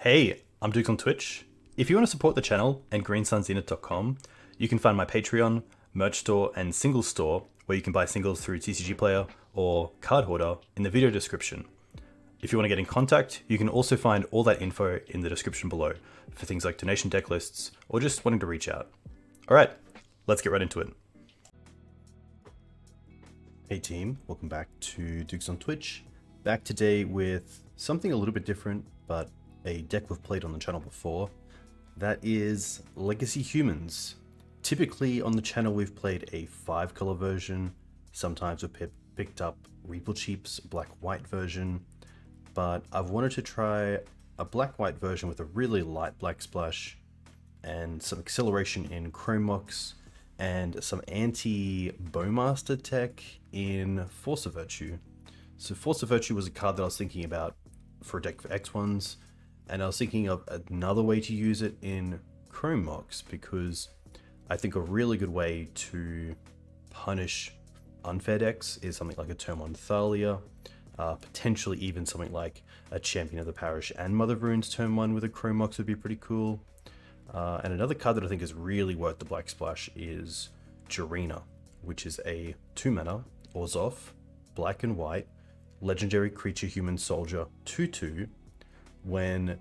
Hey, I'm Dukes on Twitch. If you want to support the channel and GreenSunsZenith.com, you can find my Patreon, merch store, and singles store where you can buy singles through TCG Player or Cardhoarder in the video description. If you want to get in contact, you can also find all that info in the description below for things like donation deck lists or just wanting to reach out. Alright, let's get right into it. Hey team, welcome back to Dukes on Twitch. Back today with something a little bit different, but a deck we've played on the channel before. That is Legacy Humans. Typically on the channel we've played a 5-color version. Sometimes we've picked up Reputable black-white version, but I've wanted to try a black-white version with a really light black splash and some acceleration in Chrome Mox and some anti-Bowmaster tech in Force of Virtue. So Force of Virtue was a card that I was thinking about for a deck for X1s, and I was thinking of another way to use it in Chrome Mox, because I think a really good way to punish unfair decks is something like a turn 1 Thalia, potentially even something like a Champion of the Parish and Mother of Runes turn 1 with a Chrome Mox would be pretty cool. And another card that I think is really worth the black splash is Jarina, which is a 2-mana Orzhov, black and white, legendary creature human soldier 2/2. When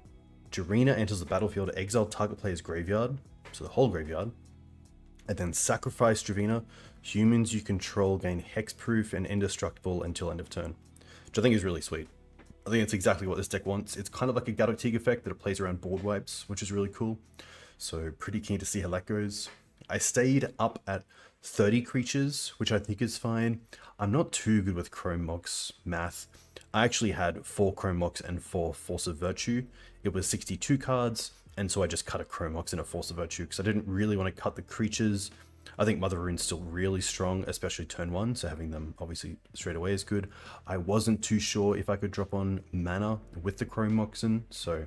Jarina enters the battlefield, exile target player's graveyard, so the whole graveyard, and then sacrifice Jarina. Humans you control gain hexproof and indestructible until end of turn, which I think is really sweet. I think it's exactly what this deck wants. It's kind of like a Gaddock effect that it plays around board wipes, which is really cool. So pretty keen to see how that goes. I stayed up at 30 creatures, which I think is fine. I'm not too good with Chrome Mox math. I actually had 4 Chrome Mox and 4 Force of Virtue. It was 62 cards, and so I just cut a Chrome Mox and a Force of Virtue because I didn't really want to cut the creatures. I think Mother of Rune's still really strong, especially turn 1, so having them obviously straight away is good. I wasn't too sure if I could drop on mana with the Chrome Moxen, so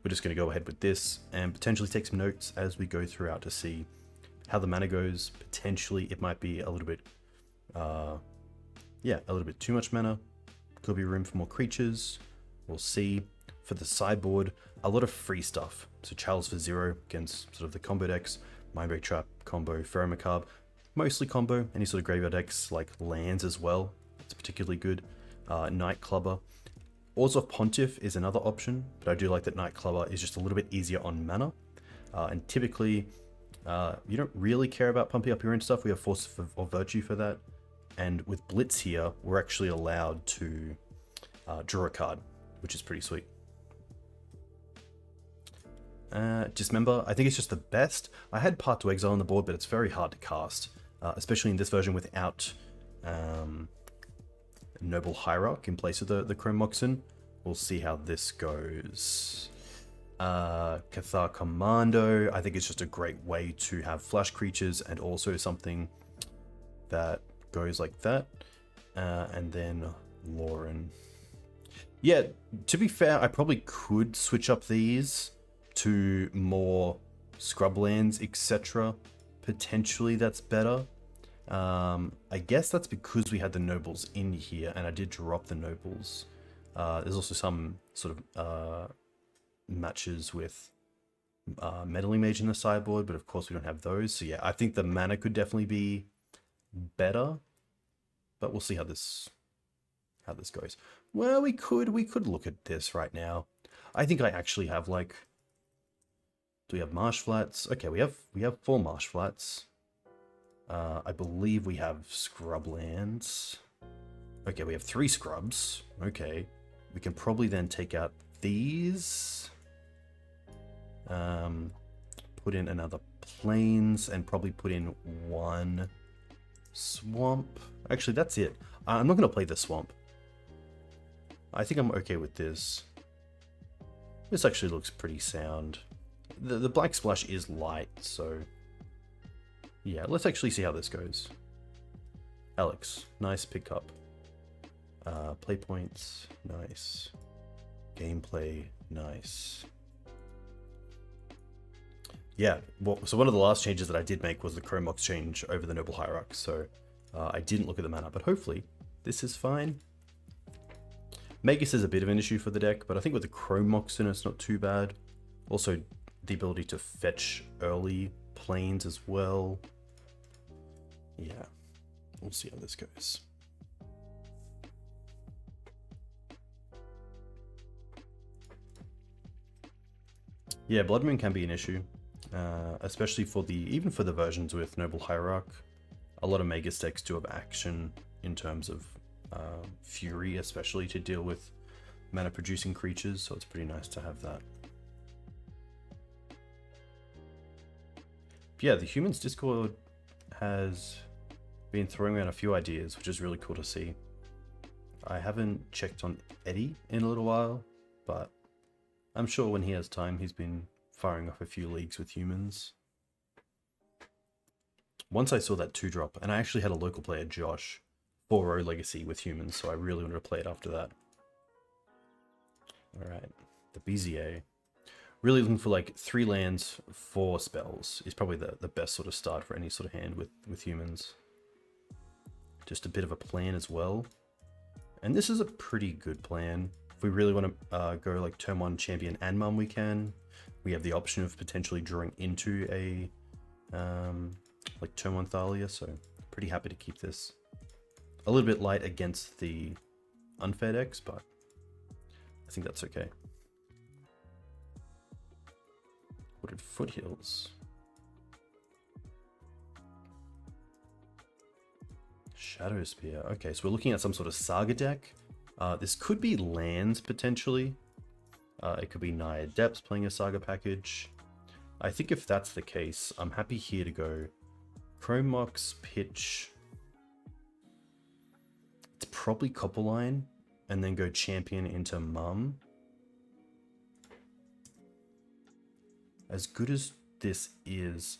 we're just going to go ahead with this and potentially take some notes as we go throughout to see how the mana goes. Potentially it might be a little bit, a little bit too much mana. Could be room for more creatures. We'll see. For the sideboard, a lot of free stuff. So Chalice for 0 against sort of the combo decks. Mindbreak Trap combo, Ferromacabre, mostly combo. Any sort of graveyard decks like lands as well. It's particularly good. Night Clubber. Orzhov Pontiff is another option, but I do like that Night Clubber is just a little bit easier on mana. And typically, you don't really care about pumping up your own stuff. We have Force of Virtue for that. And with Blitz here, we're actually allowed to draw a card, which is pretty sweet. Dismember, I think it's just the best. I had Path to Exile on the board, but it's very hard to cast, especially in this version without Noble Hierarch in place of the Chrome Moxen. We'll see how this goes. Cathar Commando, I think it's just a great way to have flash creatures and also something that goes like that. And then Lauren. Yeah, to be fair, I probably could switch up these to more scrublands, etc. Potentially that's better. I guess that's because we had the nobles in here and I did drop the nobles. There's also some sort of matches with meddling mage in the sideboard, but of course we don't have those. So yeah, I think the mana could definitely be better, but we'll see how this goes. Well, we could look at this right now. I think I actually have like, do we have marsh flats? Okay, we have 4 marsh flats. I believe we have scrublands. Okay, we have 3 scrubs. Okay, we can probably then take out these. Put in another plains and probably put in 1 swamp. Actually, that's it. I'm not going to play the swamp. I think I'm okay with this. This actually looks pretty sound. The black splash is light, so yeah, let's actually see how this goes. Alex, nice pickup. Play points, nice. Gameplay, nice. Yeah, well, so one of the last changes that I did make was the Chrome Mox change over the Noble Hierarch, so I didn't look at the mana, but hopefully this is fine. Magus is a bit of an issue for the deck, but I think with the Chrome Moxen it's not too bad. Also, the ability to fetch early planes as well. Yeah, we'll see how this goes. Yeah, Blood Moon can be an issue, especially for even for the versions with Noble Hierarch. A lot of Magus decks do have action in terms of Fury, especially to deal with mana producing creatures, so it's pretty nice to have that. But yeah, the Humans Discord has been throwing around a few ideas, which is really cool to see. I haven't checked on Eddie in a little while, but I'm sure when he has time, he's been firing off a few leagues with humans. Once I saw that 2-drop, and I actually had a local player, Josh, 4-0 Legacy with humans, so I really wanted to play it after that. Alright, the BZA. Really looking for like 3 lands, 4 spells is probably the best sort of start for any sort of hand with humans. Just a bit of a plan as well. And this is a pretty good plan. If we really want to go like turn 1 champion and mum, we can. We have the option of potentially drawing into a like turn 1 Thalia, so pretty happy to keep this. A little bit light against the unfair decks, but I think that's okay. Wooded Foothills. Shadow Spear. Okay, so we're looking at some sort of Saga deck. This could be lands, potentially. It could be Naya Depths playing a Saga package. I think if that's the case, I'm happy here to go Chrome Mox, pitch. It's probably Copperline, and then go champion into mum. As good as this is,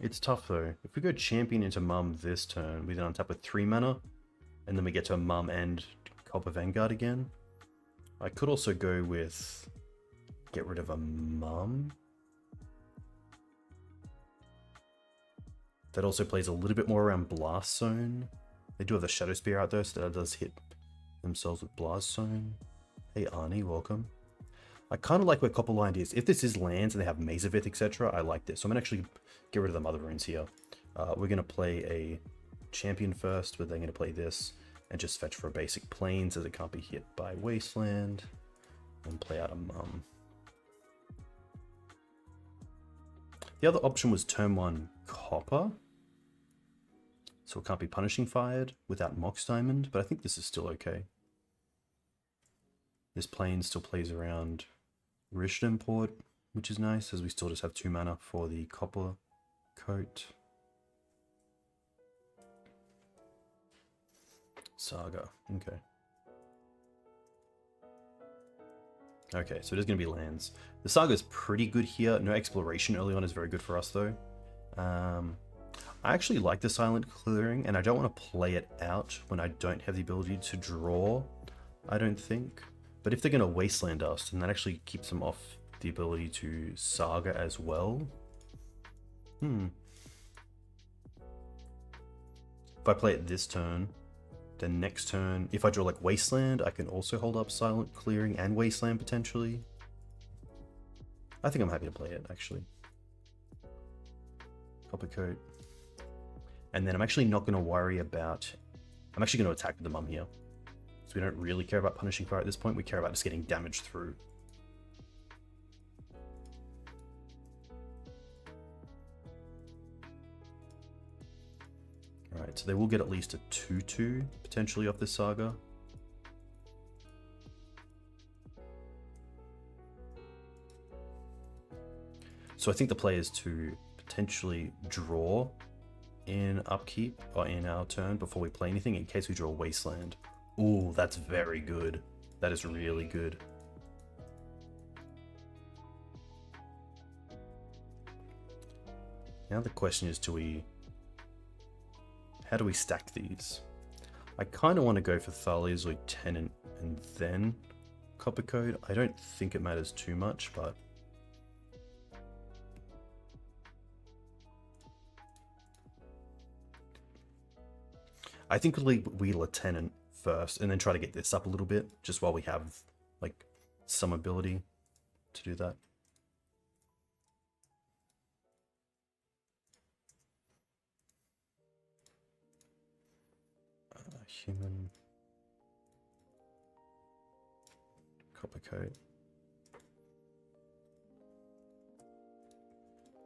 it's tough though. If we go champion into mum this turn, we then untap with 3 mana, and then we get to a mum and Copper Vanguard again. I could also go with get rid of a mum. That also plays a little bit more around Blast Zone. They do have the Shadow Spear out there, so that does hit themselves with Blast Zone. Hey Arnie, welcome. I kind of like where Copperline is. If this is lands and they have Mazavith, etc., I like this. So I'm going to actually get rid of the Mother Runes here. We're going to play a champion first, but then going to play this and just fetch for a basic plains as it can't be hit by Wasteland, and play out a mum. The other option was turn 1 Copper, so it can't be punishing fired without Mox Diamond, but I think this is still okay. This plane still plays around Rishton Port, which is nice, as we still just have 2 mana for the Copper Coat. Saga, okay. Okay, so it is going to be lands. The Saga is pretty good here. No exploration early on is very good for us though. I actually like the Silent Clearing, and I don't want to play it out when I don't have the ability to draw, I don't think. But if they're going to Wasteland us, then that actually keeps them off the ability to Saga as well. If I play it this turn, then next turn, if I draw like Wasteland, I can also hold up Silent Clearing and Wasteland potentially. I think I'm happy to play it, actually. Copper Coat. And then I'm actually not going to worry about... I'm actually going to attack with the mum here. So we don't really care about punishing fire at this point. We care about just getting damage through. Alright, so they will get at least a 2/2 potentially off this Saga. So I think the play is to potentially draw in upkeep or in our turn before we play anything in case we draw Wasteland. Ooh, that's very good. That is really good. Now the question is, how do we stack these? I kind of want to go for Thalia's Lieutenant and then Copper Code. I don't think it matters too much, but I think we Lieutenant first, and then try to get this up a little bit, just while we have, like, some ability to do that. Human. Copper coat.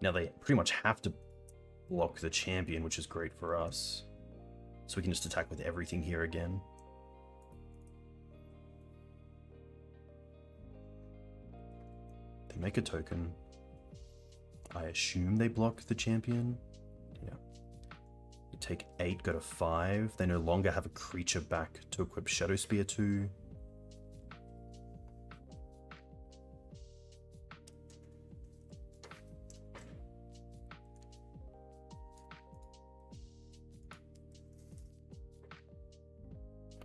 Now they pretty much have to block the champion, which is great for us. So we can just attack with everything here again. They make a token. I assume they block the champion. Yeah. You take 8, go to 5. They no longer have a creature back to equip Shadow Spear to.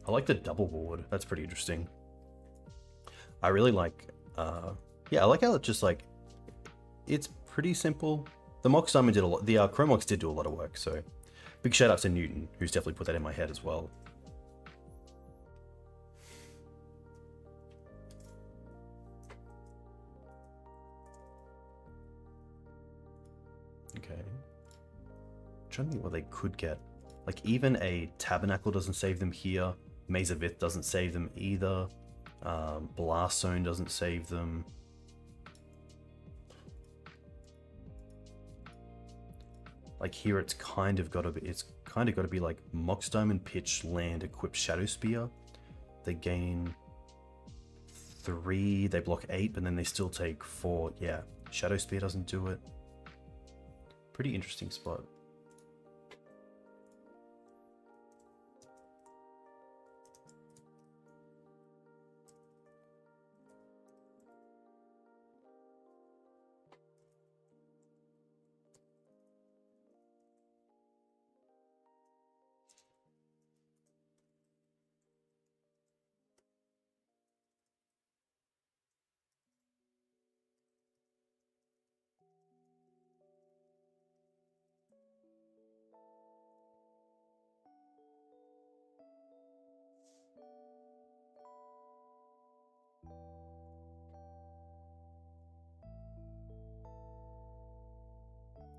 I like the double board. That's pretty interesting. I really like, yeah, I like how it's just like, it's pretty simple. The Mox Diamond did a lot, the Chromox did do a lot of work, so big shout out to Newton, who's definitely put that in my head as well. Okay. I'm trying to think what they could get. Like, even a Tabernacle doesn't save them here. Maze of Ith doesn't save them either. Blast Zone doesn't save them. Like here, it's kind of got to be like Mox Diamond, pitch, land, equip Shadow Spear. They gain 3, they block 8, but then they still take 4. Yeah, Shadow Spear doesn't do it. Pretty interesting spot.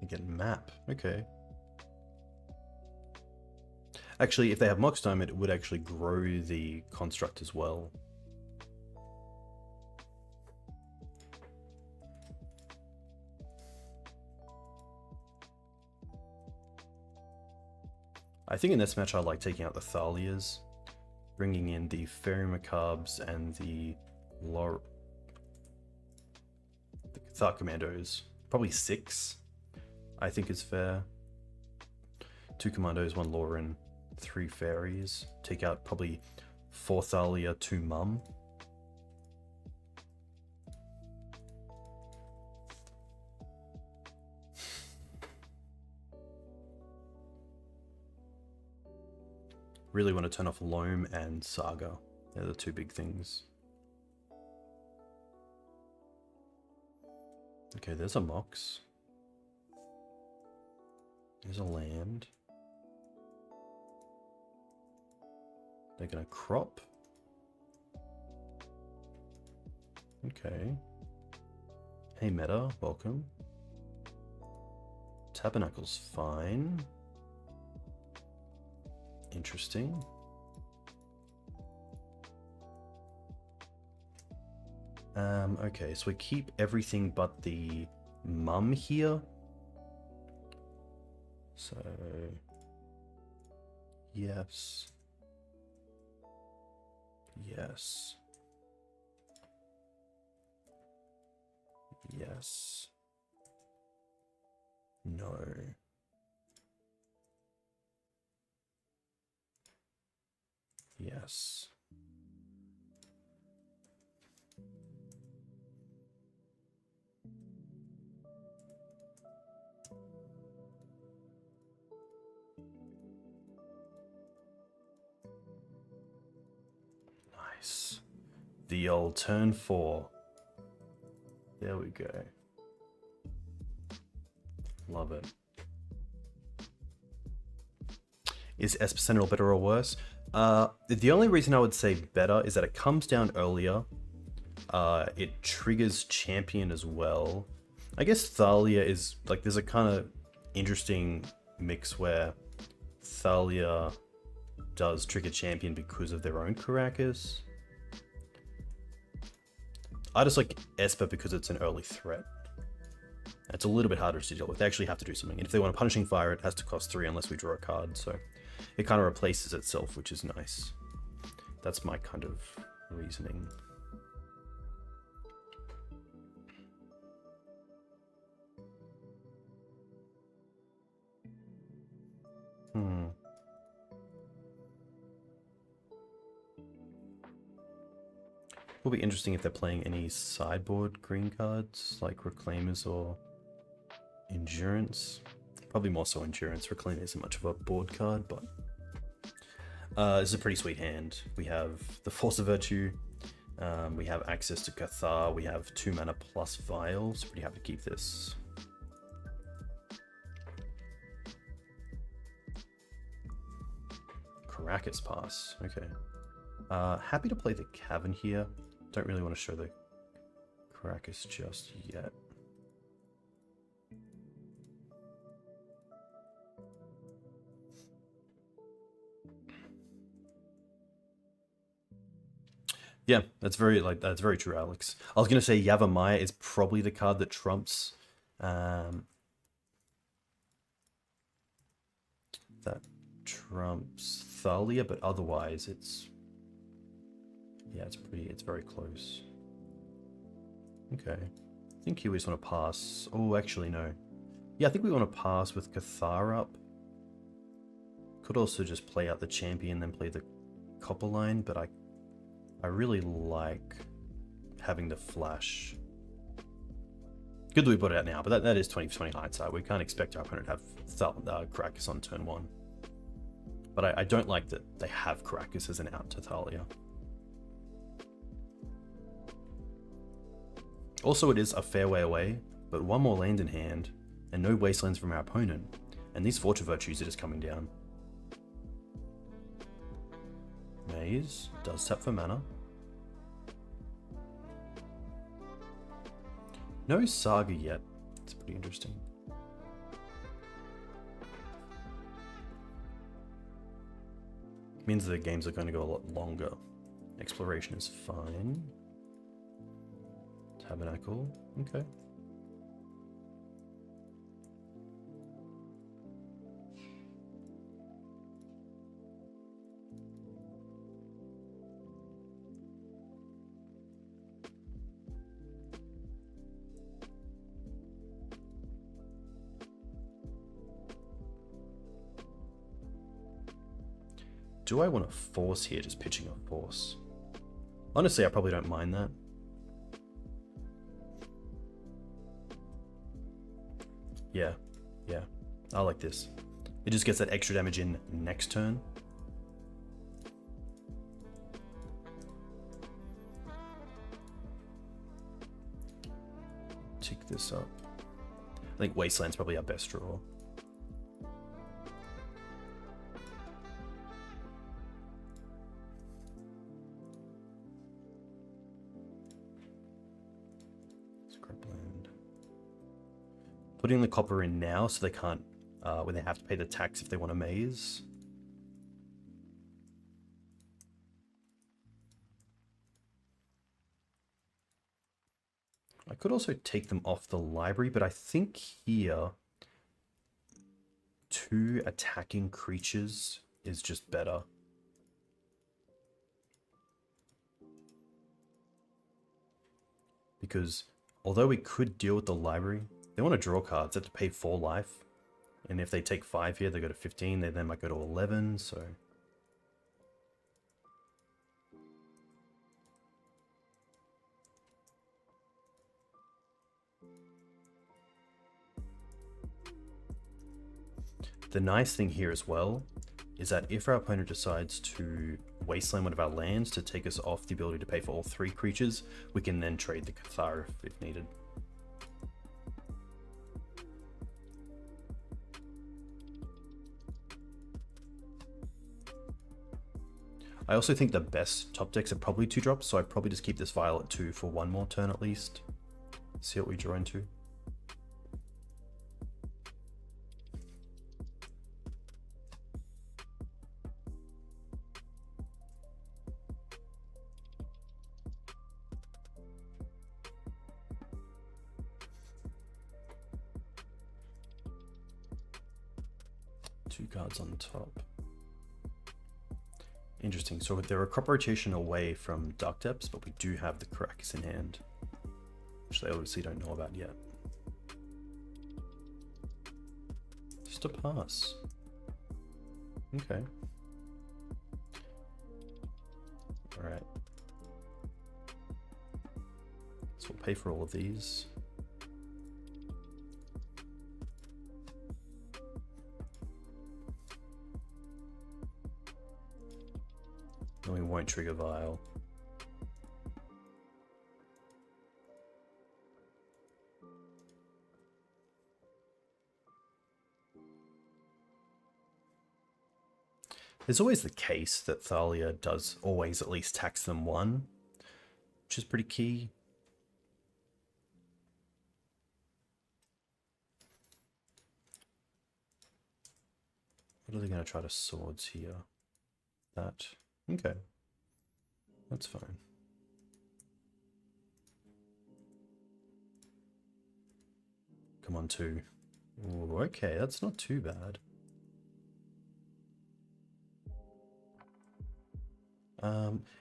You get map. Okay. Actually, if they have Mox Diamond, it would actually grow the construct as well. I think in this match I like taking out the Thalias, bringing in the Fairy Macabres and the Cathart Commandos. Probably 6, I think is fair. 2 Commandos, 1 Lauren, 3 Fairies. Take out probably 4 Thalia, 2 Mum. Really want to turn off Loam and Saga. They're the 2 big things. Okay, there's a Mox. There's a land. They're gonna crop. Okay. Hey Meta, welcome. Tabernacle's fine. Interesting. Okay, so we keep everything but the Mum here. So, yes. Yes. Yes. No. Yes. Nice. The old turn 4. There we go. Love it. Is Esper Sentinel better or worse? The only reason I would say better is that it comes down earlier. It triggers champion as well. I guess Thalia is like, there's a kind of interesting mix where Thalia does trigger champion because of their own Caracas. I just like Esper because it's an early threat. It's a little bit harder to deal with. They actually have to do something. And if they want a Punishing Fire, it has to cost 3 unless we draw a card. So it kind of replaces itself, which is nice. That's my kind of reasoning. Will be interesting if they're playing any sideboard green cards like Reclaimers or Endurance. Probably more so Endurance. Reclaimer isn't much of a board card, but this is a pretty sweet hand. We have the Force of Virtue. We have access to Cathar. We have 2 mana plus Vials. Pretty happy to keep this. Caracas Pass. Okay. Happy to play the Cavern here. Don't really want to show the Caracas just yet. Yeah, that's very true, Alex. I was gonna say Yavimaya is probably the card that trumps that trumps Thalia, but otherwise it's it's very close. Okay. I think you just want to pass. Oh, actually no. Yeah, I think we want to pass with Cathar up. Could also just play out the champion, then play the Copper Line, but I really like having the flash. Good that we put it out now, but that is 20/20 hindsight. We can't expect our opponent to have Caracas on turn 1. But I don't like that they have Caracas as an out to Thalia. Also, it is a fair way away, but 1 more land in hand, and no wastelands from our opponent, and these Fortune Virtues are just coming down. Maze does tap for mana. No Saga yet. It's pretty interesting. Means the games are going to go a lot longer. Exploration is fine. Tabernacle, okay. Do I want to force here, just pitching a force? Honestly, I probably don't mind that. Yeah, I like this. It just gets that extra damage in next turn. Tick this up. I think Wasteland's probably our best draw. Putting the copper in now so they can't, when they have to pay the tax if they want a maze. I could also take them off the library, but I think here 2 attacking creatures is just better. Because although we could deal with the library, they want to draw cards. They have to pay 4 life. And if they take 5 here, they go to 15. They then might go to 11, so... The nice thing here as well is that if our opponent decides to wasteland one of our lands to take us off the ability to pay for all 3 creatures, we can then trade the Cathar if needed. I also think the best top decks are probably 2-drops, so I'd probably just keep this Vial at 2 for one more turn at least. See what we draw into. Two cards on top. Interesting. So they're a crop rotation away from Dark Depths, but we do have the Caracas in hand, which they obviously don't know about yet. Just a pass. Okay. All right. So we'll pay for all of these. And we won't trigger Vial. It's always the case that Thalia does always at least tax them one, which is pretty key. What are they going to try to swords here? That. Okay. That's fine. Come on, 2. Ooh, okay, that's not too bad.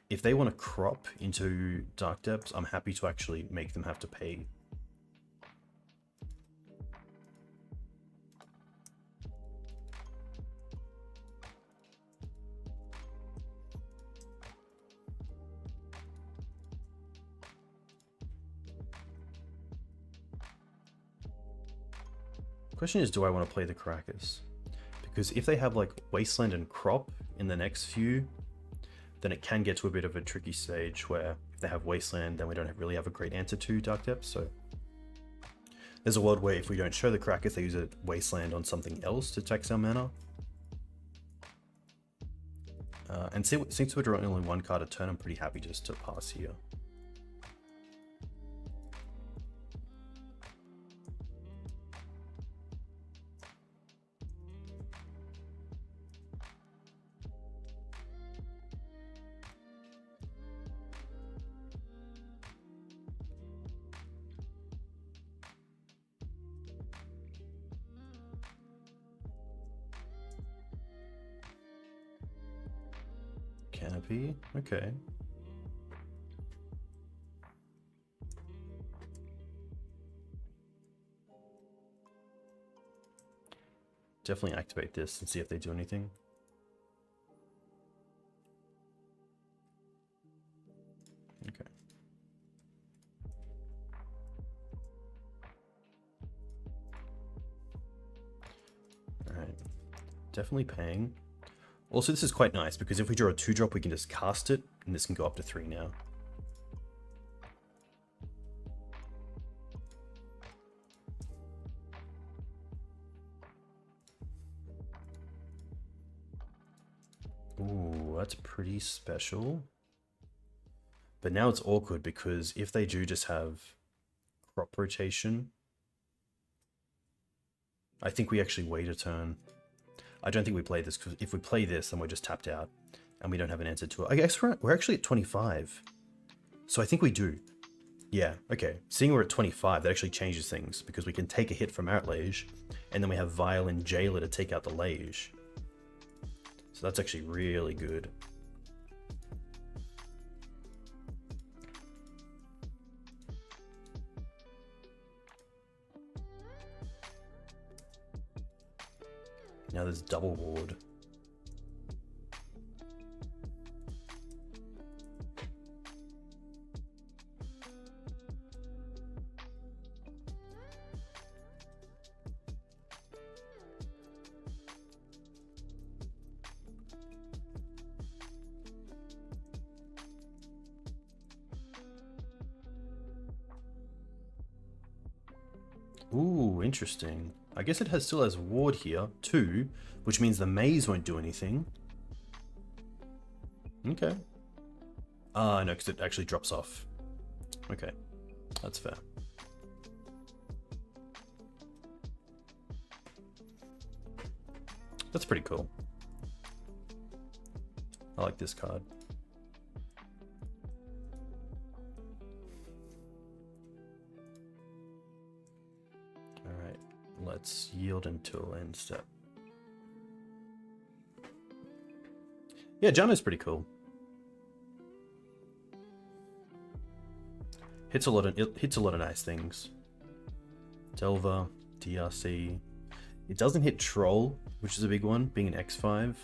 If they want to crop into Dark Depths, I'm happy to actually make them have to pay. Question is, do I want to play the Caracas? Because if they have like Wasteland and Crop in the next few, then it can get to a bit of a tricky stage where if they have Wasteland, then we don't really have a great answer to Dark Depths. So there's a world where if we don't show the Caracas, they use a Wasteland on something else to tax our mana. And since we're drawing only one card a turn, I'm pretty happy just to pass here. Canopy, okay. Definitely activate this and see if they do anything. Okay. All right. Definitely paying. Also, this is quite nice because if we draw a 2-drop, we can just cast it, and this can go up to 3 now. Ooh, that's pretty special. But now it's awkward because if they do just have crop rotation, I think we actually wait a turn. I don't think we play this, because if we play this, then we're just tapped out and we don't have an answer to it. I guess we're actually at 25. So I think we do. Yeah, okay. Seeing we're at 25, that actually changes things because we can take a hit from Outrage and then we have Vial and Jailer to take out the Lage. So that's actually really good. Now there's double ward. Ooh, interesting. I guess it still has ward here, too, which means the maze won't do anything. Okay. Ah, no, because it actually drops off. Okay, that's fair. That's pretty cool. I like this card. Alright, let's yield until end step. Yeah, Jano's pretty cool. It hits a lot of nice things. Delver, DRC. It doesn't hit Troll, which is a big one, being an X5.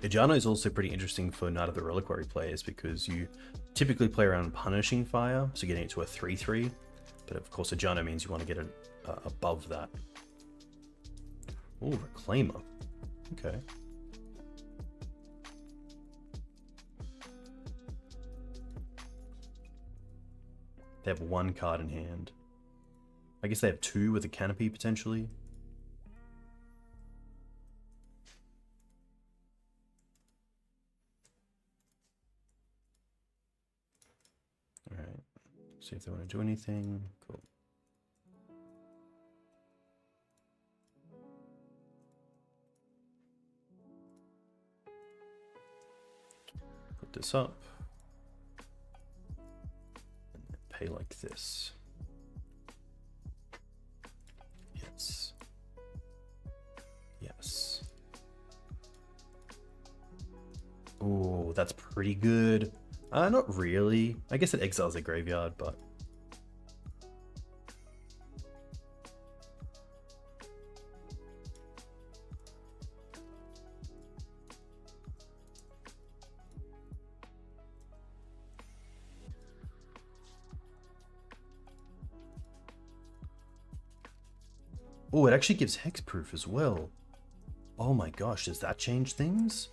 Ijano is also pretty interesting for Night of the Reliquary players because you typically play around Punishing Fire, so getting it to a 3-3. But of course, Ijano means you want to get it above that. Oh, Reclaimer. Okay. They have one card in hand. I guess they have two with a Canopy, potentially. Alright. See if they want to do anything. Cool. Put this up. And then pay like this. Yes. Yes. Ooh, that's pretty good. Not really. I guess it exiles a graveyard, but... Oh, it actually gives hexproof as well. Oh my gosh, does that change things?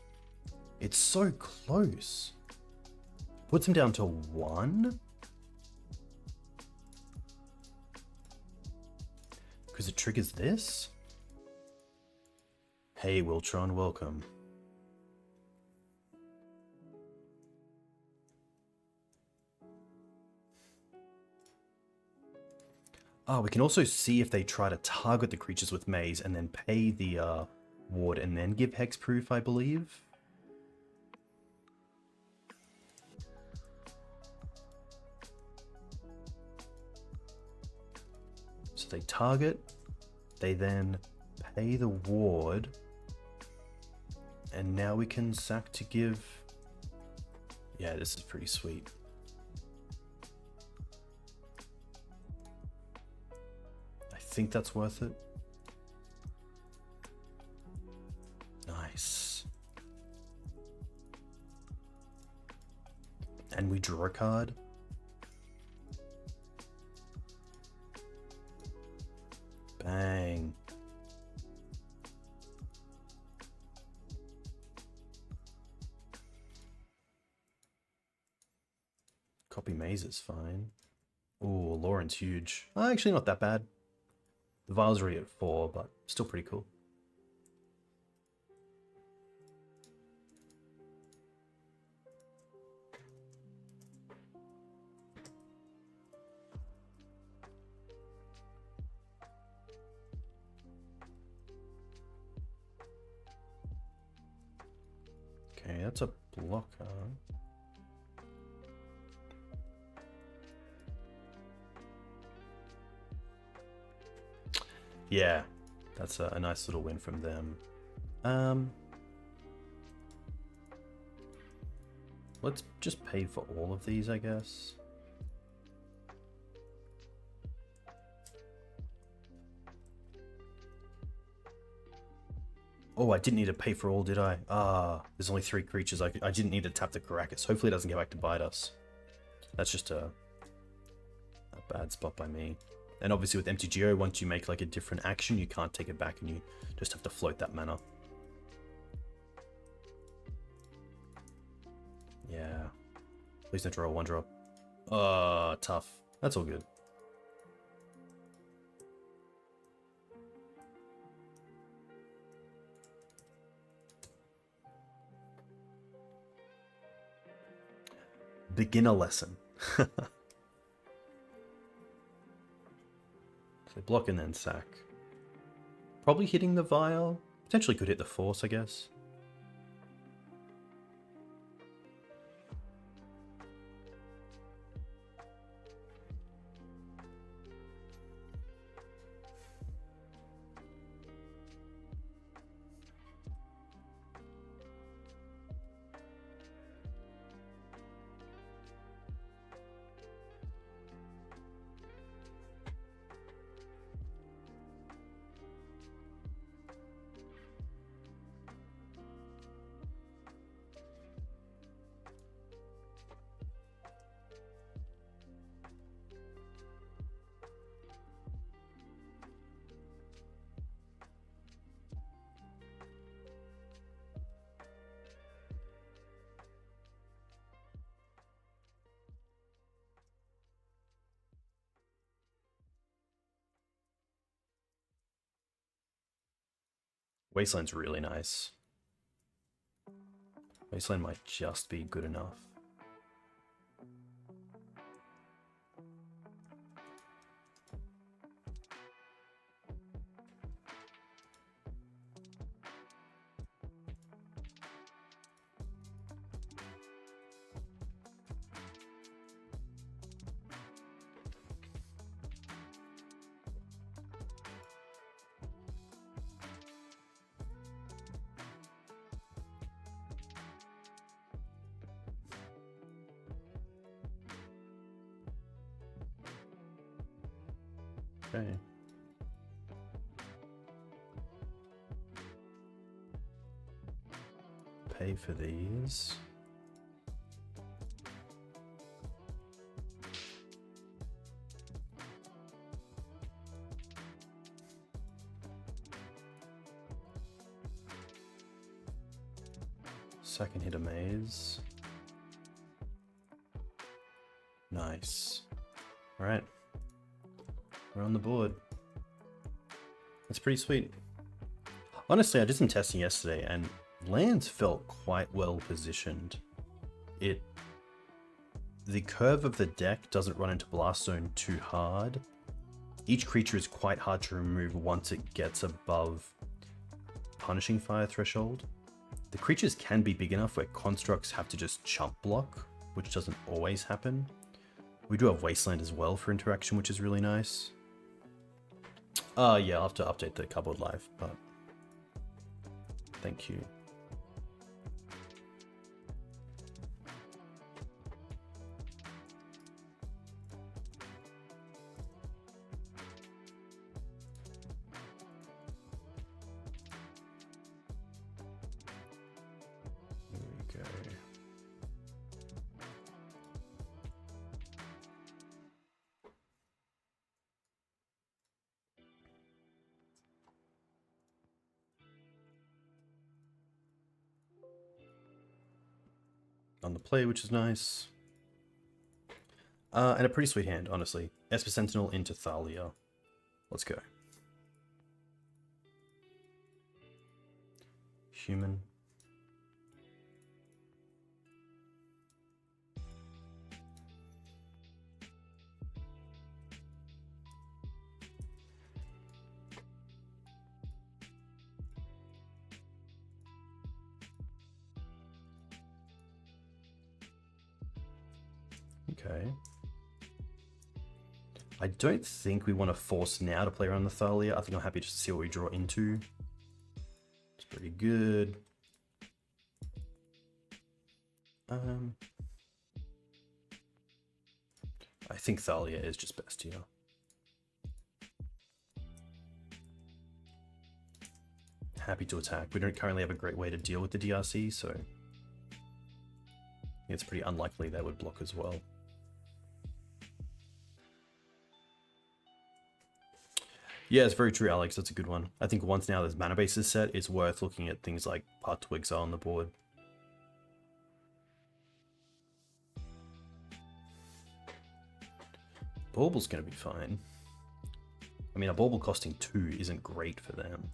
It's so close. Puts him down to 1? Because it triggers this? Hey, Wiltron, welcome. Oh, we can also see if they try to target the creatures with Maze and then pay the ward and then give hexproof, I believe. So they target, they then pay the ward, and now we can sack to give... Yeah, this is pretty sweet. I think that's worth it. Nice. And we draw a card. Bang. Copy Maze is fine. Oh, Lauren's huge. Actually, not that bad. The Vial's already at 4, but still pretty cool. Okay, that's a blocker. Yeah, that's a nice little win from them. Let's just pay for all of these, I guess. Oh, I didn't need to pay for all, did I? Ah, there's only 3 creatures. I didn't need to tap the Caracas. Hopefully it doesn't get back to bite us. That's just a bad spot by me. And obviously with MTGO, once you make like a different action, you can't take it back and you just have to float that mana. Yeah. Please don't draw a 1-drop. Tough. That's all good. Beginner lesson. So block and then sack. Probably hitting the vial. Potentially could hit the force, I guess. Wasteland's really nice. Wasteland might just be good enough. Okay. Pay for these. Second hit a maze. Nice. All right. We're on the board. That's pretty sweet. Honestly, I did some testing yesterday and lands felt quite well positioned. The curve of the deck doesn't run into Blast Zone too hard. Each creature is quite hard to remove once it gets above Punishing Fire threshold. The creatures can be big enough where constructs have to just chump block, which doesn't always happen. We do have Wasteland as well for interaction, which is really nice. Yeah, I'll have to update the cupboard live, but thank you. Here we go. On the play, which is nice. And a pretty sweet hand, honestly. Esper Sentinel into Thalia. Let's go. Human. Okay. I don't think we want to force now to play around the Thalia. I think I'm happy just to see what we draw into. It's pretty good. I think Thalia is just best here. Happy to attack. We don't currently have a great way to deal with the DRC, so it's pretty unlikely they would block as well. Yeah, it's very true, Alex. That's a good one. I think once now there's mana bases set, it's worth looking at things like Path to Exile on the board. Bauble's going to be fine. I mean, a bauble costing 2 isn't great for them.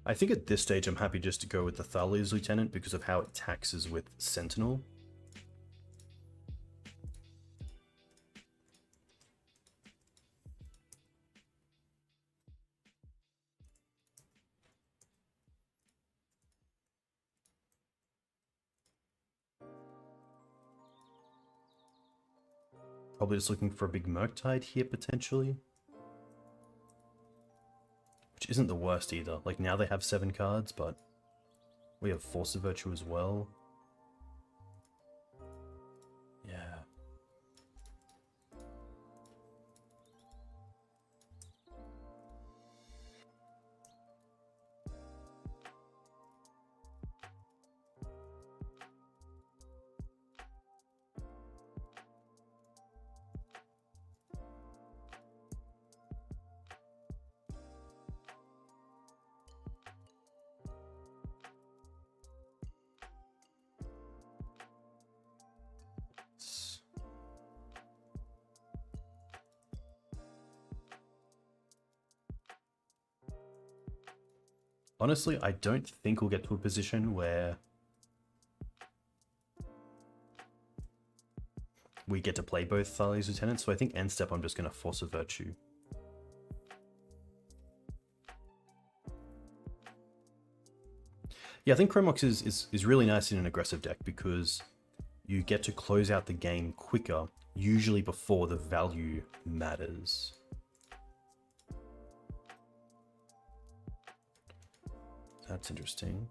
I think at this stage I'm happy just to go with the Thalia's Lieutenant because of how it taxes with Sentinel. Probably just looking for a big Murktide here potentially. Which isn't the worst either. Like now they have 7 cards, but we have Force of Virtue as well. Yeah. Honestly, I don't think we'll get to a position where we get to play both Thalia's Lieutenants, so I think end step I'm just going to Force of Virtue. Yeah, I think Chromox is really nice in an aggressive deck because you get to close out the game quicker, usually before the value matters. That's interesting.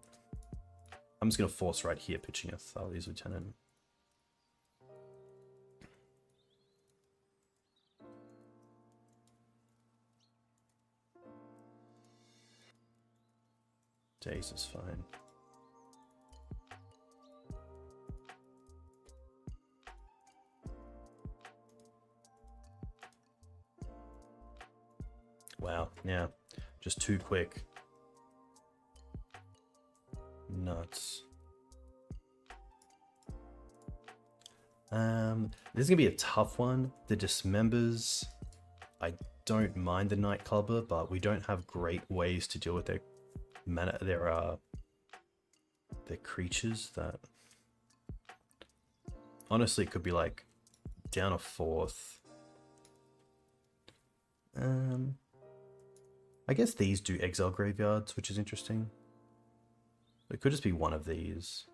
I'm just going to force right here, pitching a Thalia's Lieutenant. Daze is fine. Wow, yeah, just too quick. Nuts. This is gonna be a tough one. The Dismembers, I don't mind the Nightclubber, but we don't have great ways to deal with their mana. Their creatures that honestly it could be like down a 4th. I guess these do exile graveyards, which is interesting. It could just be one of these.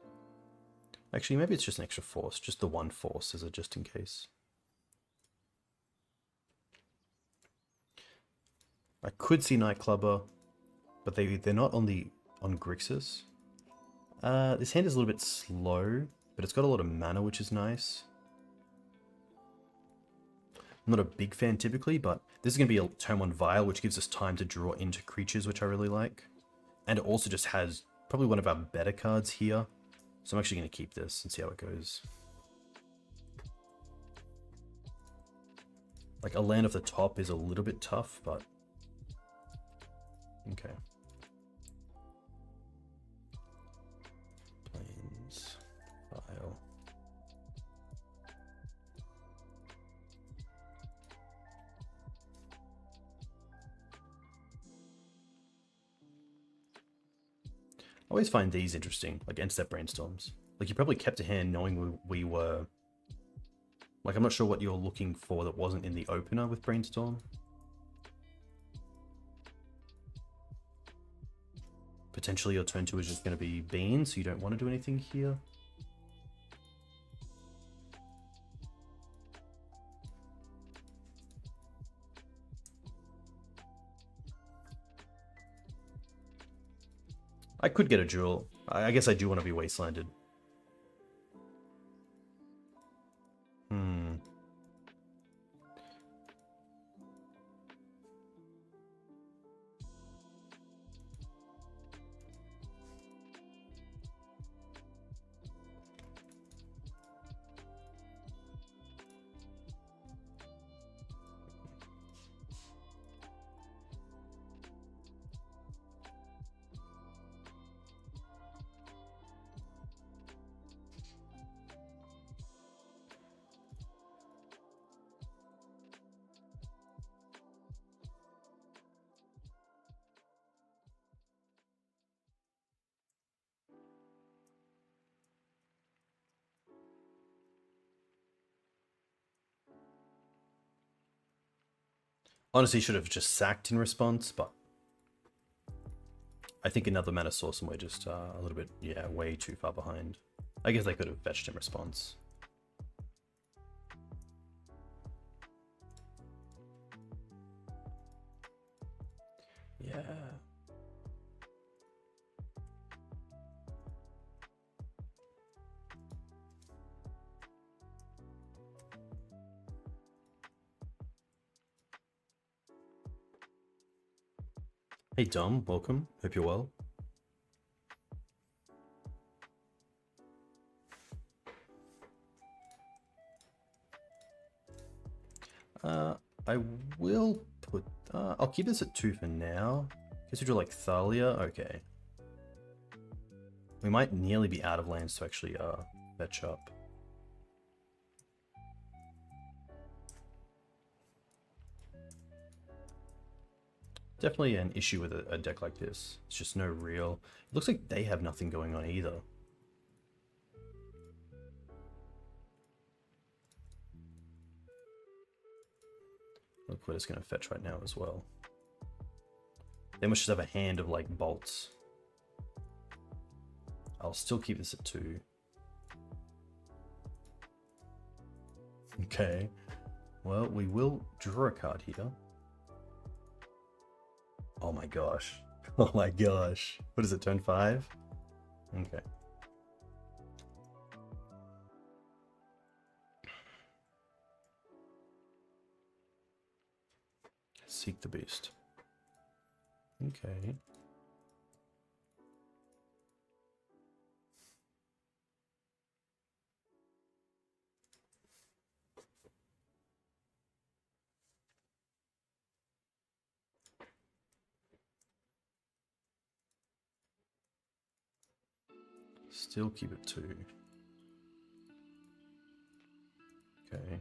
Actually, maybe it's just an extra force. Just the 1 force as a just in case. I could see Nightclubber, but they're not on Grixis. This hand is a little bit slow, but it's got a lot of mana, which is nice. I'm not a big fan typically, but this is going to be a turn 1 Vial, which gives us time to draw into creatures, which I really like. And it also just has probably one of our better cards here. So I'm actually going to keep this and see how it goes. Like a land off the top is a little bit tough, but okay. Plains, Vial. I always find these interesting, like end step brainstorms. Like you probably kept a hand knowing we were... Like I'm not sure what you're looking for that wasn't in the opener with brainstorm. Potentially your turn 2 is just going to be Bean, so you don't want to do anything here. I could get a Jewel. I guess I do want to be Wastelanded. Honestly, should have just sacked in response, but I think another mana source and we're just a little bit, yeah, way too far behind. I guess they could have fetched in response. Yeah. Hey Dom, welcome. Hope you're well. I will put, I'll keep this at 2 for now. Guess we draw like Thalia, okay. We might nearly be out of lands to actually fetch up. Definitely an issue with a deck like this. It's just no real. It looks like they have nothing going on either. Look, we're just going to fetch right now as well. They must just have a hand of like bolts. I'll still keep this at 2. Okay. Well, we will draw a card here. Oh my gosh. Oh my gosh. What is it, turn 5? Okay. Seek the Beast. Okay. Still keep it 2. Okay.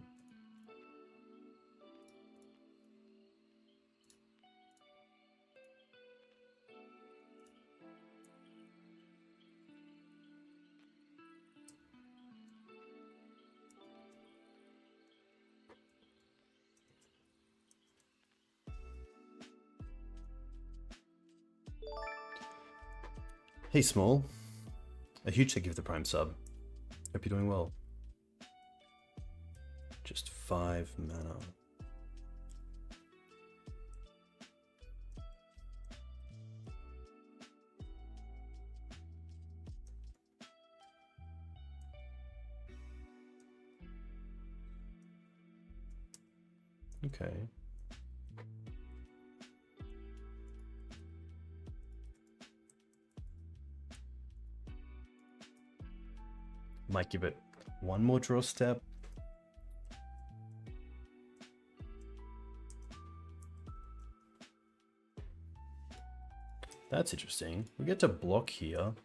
Hey Small. A huge thank you for the Prime sub. Hope you're doing well. Just 5 mana. Okay. Might give it one more draw step. That's interesting. We get to block here. And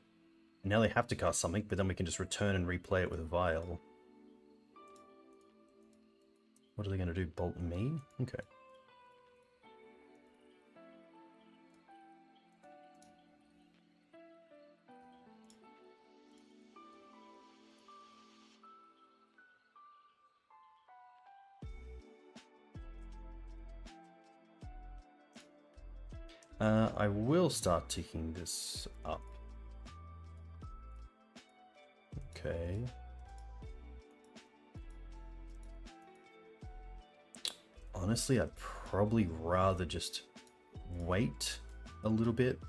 now they have to cast something, but then we can just return and replay it with a vial. What are they going to do? Bolt me? Okay. I will start ticking this up. Okay. Honestly, I'd probably rather just wait a little bit.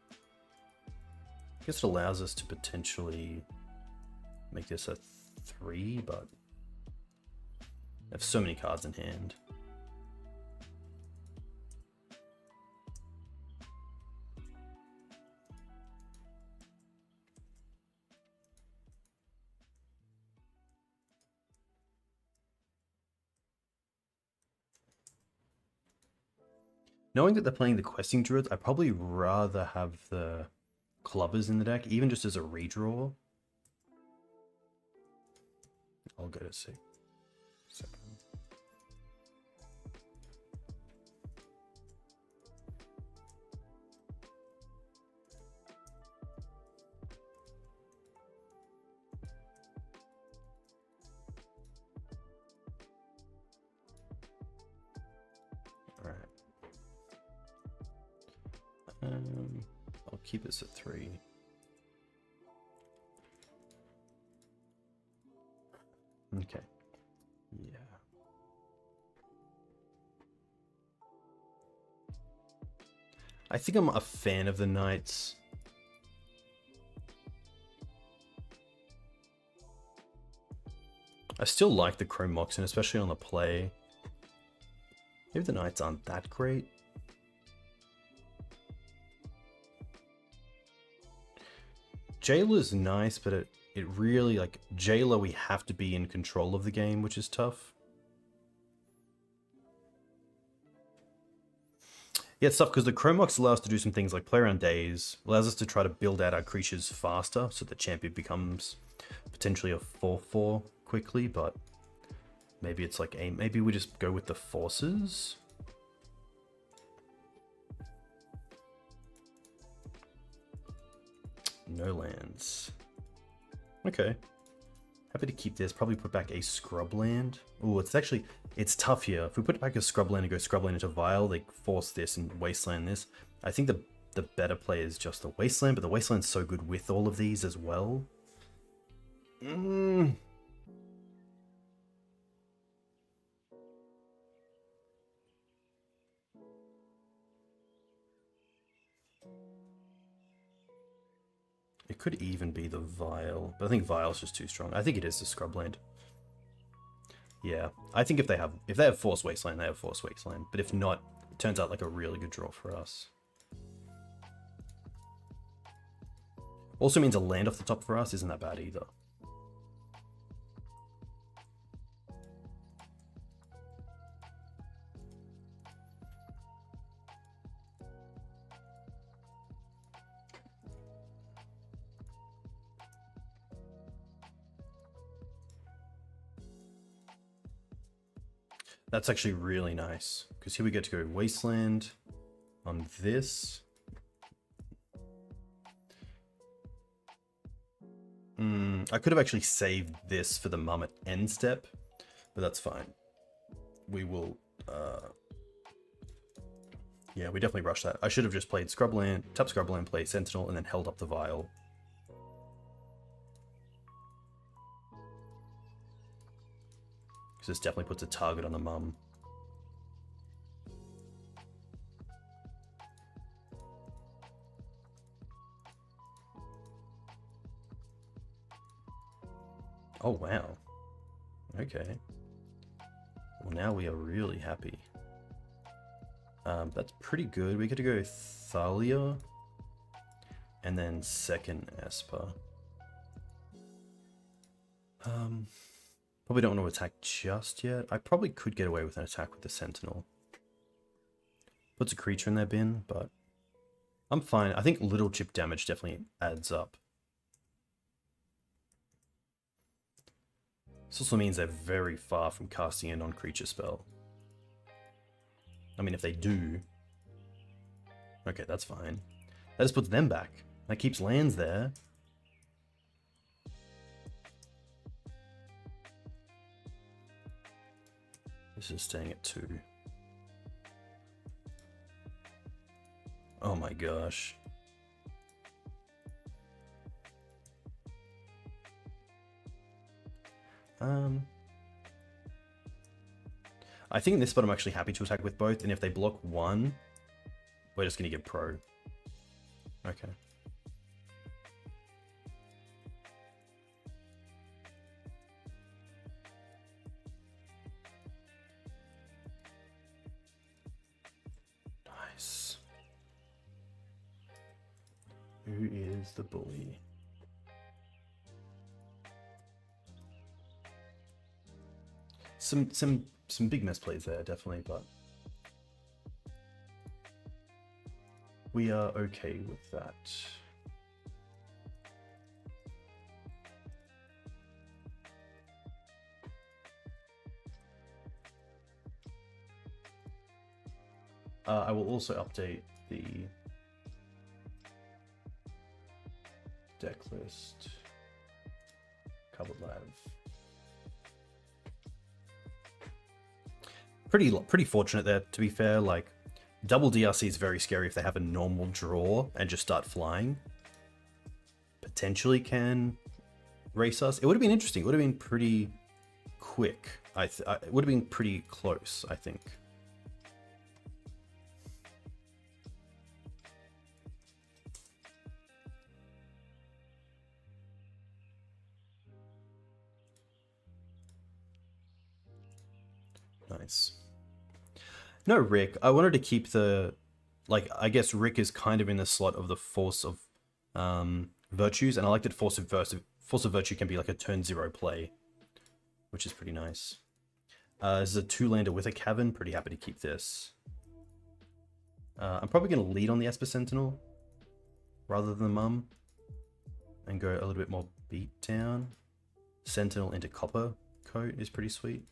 I guess it allows us to potentially make this a 3, but I have so many cards in hand. Knowing that they're playing the Questing Druids, I'd probably rather have the Clubbers in the deck, even just as a redraw. I'll go to 6. 7. Alright. keep this at 3. Okay. Yeah. I think I'm a fan of the knights. I still like the Chrome Moxen, especially on the play. Maybe the knights aren't that great. Jailer's nice, but it really, like, Jailer, we have to be in control of the game, which is tough. Yeah, it's tough because the Chrome Mox allows us to do some things like play around days, allows us to try to build out our creatures faster, so the champion becomes potentially a 4/4 quickly, but maybe it's like maybe we just go with the forces. No lands. Okay. Happy to keep this. Probably put back a scrubland. Oh, it's tough here. If we put back a scrubland and go scrubland into Vile, they force this and wasteland this. I think the better play is just the wasteland, but the wasteland's so good with all of these as well. It could even be the Vile, but I think Vile's just too strong. I think it is the scrubland. Yeah, I think if they have Force Wasteland, they have Force Wasteland. But if not, it turns out like a really good draw for us. Also means a land off the top for us isn't that bad either. That's actually really nice, because here we get to go Wasteland on this. I could have actually saved this for the mum at end step, but that's fine. We will, yeah, we definitely rushed that. I should have just played Scrubland, tap Scrubland, play Sentinel, and then held up the Vile. Because this definitely puts a target on the mum. Oh, wow. Okay. Well, now we are really happy. That's pretty good. We get to go Thalia and then second Esper. Probably don't want to attack just yet. I probably could get away with an attack with the Sentinel. Puts a creature in their bin, but I'm fine. I think little chip damage definitely adds up. This also means they're very far from casting a non-creature spell. I mean, if they do... Okay, that's fine. That just puts them back. That keeps lands there. This is staying at 2. Oh my gosh. I think in this spot I'm actually happy to attack with both, and if they block one, we're just going to get pro. Okay. Nice. Who is the bully? Some big misplays there, definitely, but we are okay with that. I will also update the deck list. Covered Lav. Pretty fortunate there, to be fair. Like, Double DRC is very scary if they have a normal draw and just start flying. Potentially can race us. It would have been interesting. It would have been pretty quick. It would have been pretty close, I think. Nice. No, Rick. I wanted to keep the, like, I guess Rick is kind of in the slot of the Force of Virtues, and I like that Force of Virtue can be like a turn 0 play, which is pretty nice. This is a 2-lander with a cavern. Pretty happy to keep this. I'm probably going to lead on the Esper Sentinel rather than the Mum and go a little bit more beat down. Sentinel into Copper Coat is pretty sweet.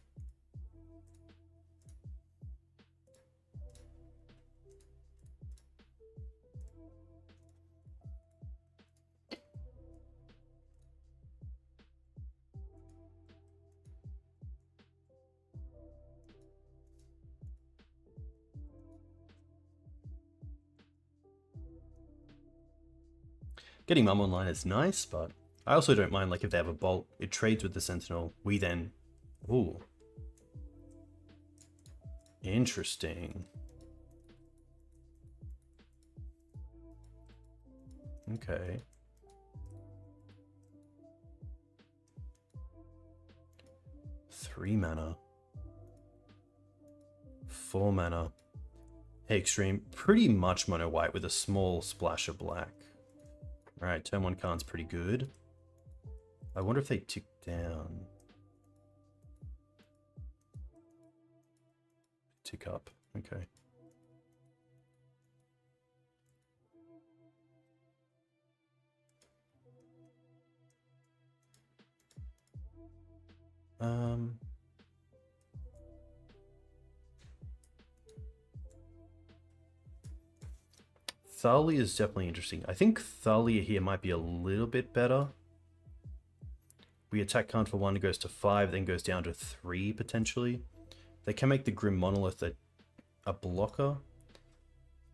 Getting Mum online is nice, but I also don't mind, like, if they have a Bolt, it trades with the Sentinel. We then... Ooh. Interesting. Okay. Three mana. 4 mana. Hey, Extreme. Pretty much mono white with a small splash of black. Alright, turn 1 card's pretty good. I wonder if they tick down. Tick up. Okay. Thalia is definitely interesting. I think Thalia here might be a little bit better. We attack card for 1, it goes to 5, then goes down to 3 potentially. They can make the Grim Monolith a blocker,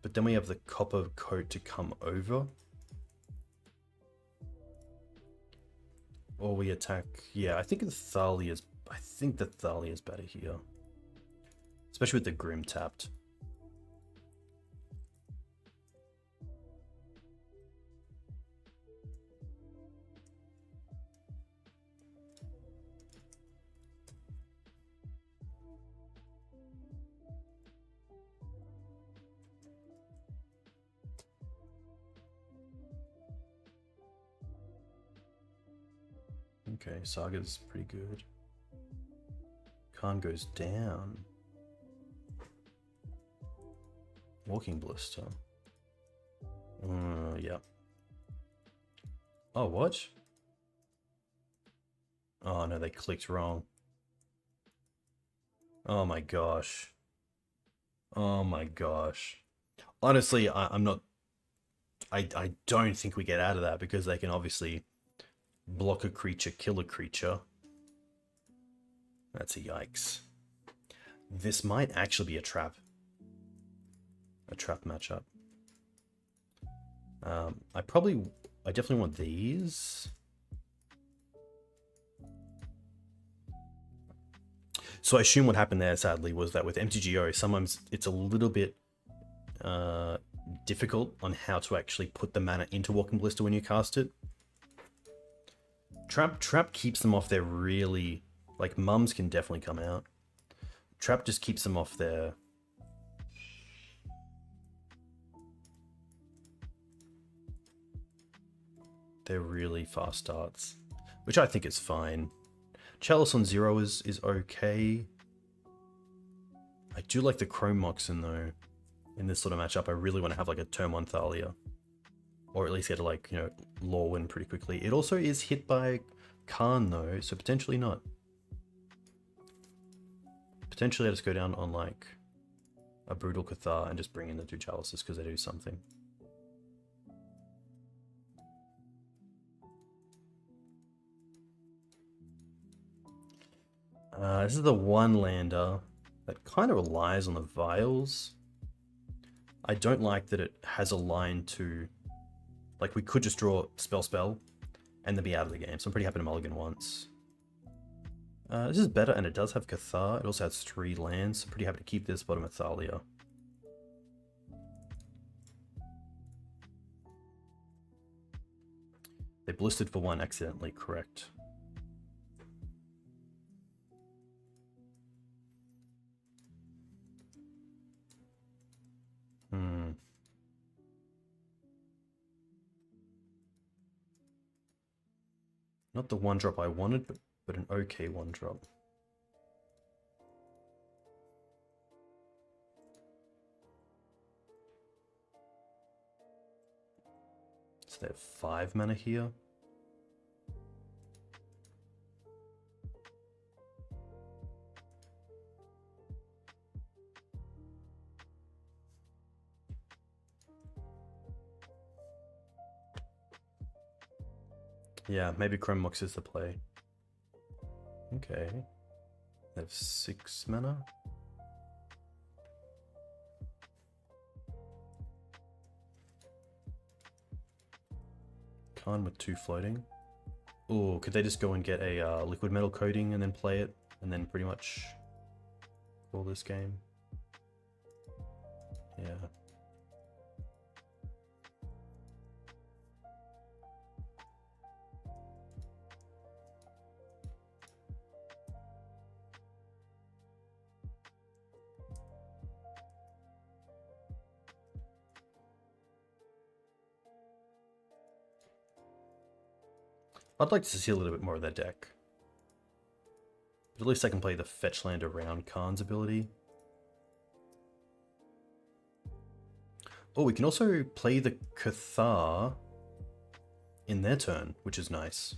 but then we have the Copper Coat to come over. Or we attack... Yeah, I think the Thalia is better here. Especially with the Grim tapped. Okay, Saga's pretty good. Khan goes down. Walking Blister. Yeah. Oh, what? Oh no, they clicked wrong. Oh my gosh. Oh my gosh. Honestly, I'm not... I don't think we get out of that because they can obviously block a creature, kill a creature. That's a yikes. This might actually be a trap. A trap matchup. I definitely want these. So I assume what happened there, sadly, was that with MTGO, sometimes it's a little bit difficult on how to actually put the mana into Walking Blister when you cast it. Trap keeps them off their really... Like, Mums can definitely come out. Trap just keeps them off their... They're really fast starts, which I think is fine. Chalice on 0 is okay. I do like the Chrome Moxen though. In this sort of matchup, I really want to have like a turn 1 Thalia. Or at least get to, like, you know, lore win pretty quickly. It also is hit by Khan though, so potentially not. Potentially I just go down on like a Brutal Cathar and just bring in the 2 Chalices because they do something. This is the 1-lander that kind of relies on the Vials. I don't like that it has a line to... Like, we could just draw spell, and then be out of the game. So I'm pretty happy to mulligan once. This is better, and it does have Cathar. It also has 3 lands, so I'm pretty happy to keep this bottom of Thalia. They blistered for 1 accidentally, correct. Not the 1-drop I wanted, but an okay 1-drop. So they have 5 mana here. Yeah, maybe Chrome Mox is the play. Okay. They have 6 mana. Khan with 2 floating. Oh, could they just go and get a liquid metal coating and then play it, and then pretty much call this game? Yeah. I'd like to see a little bit more of their deck. But at least I can play the fetch land around Khan's ability. Oh, we can also play the Cathar in their turn, which is nice.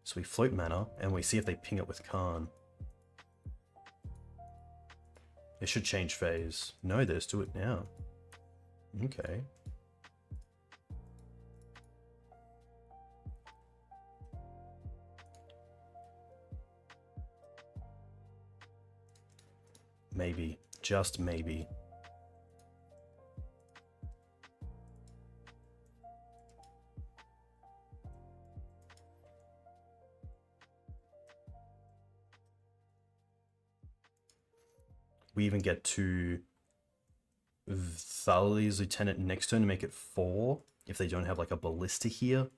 So we float mana, and we see if they ping it with Khan. They should change phase. No, they just do it now. Okay. Maybe. Just maybe. We even get to Thalia's Lieutenant next turn to make it 4 if they don't have like a ballista here.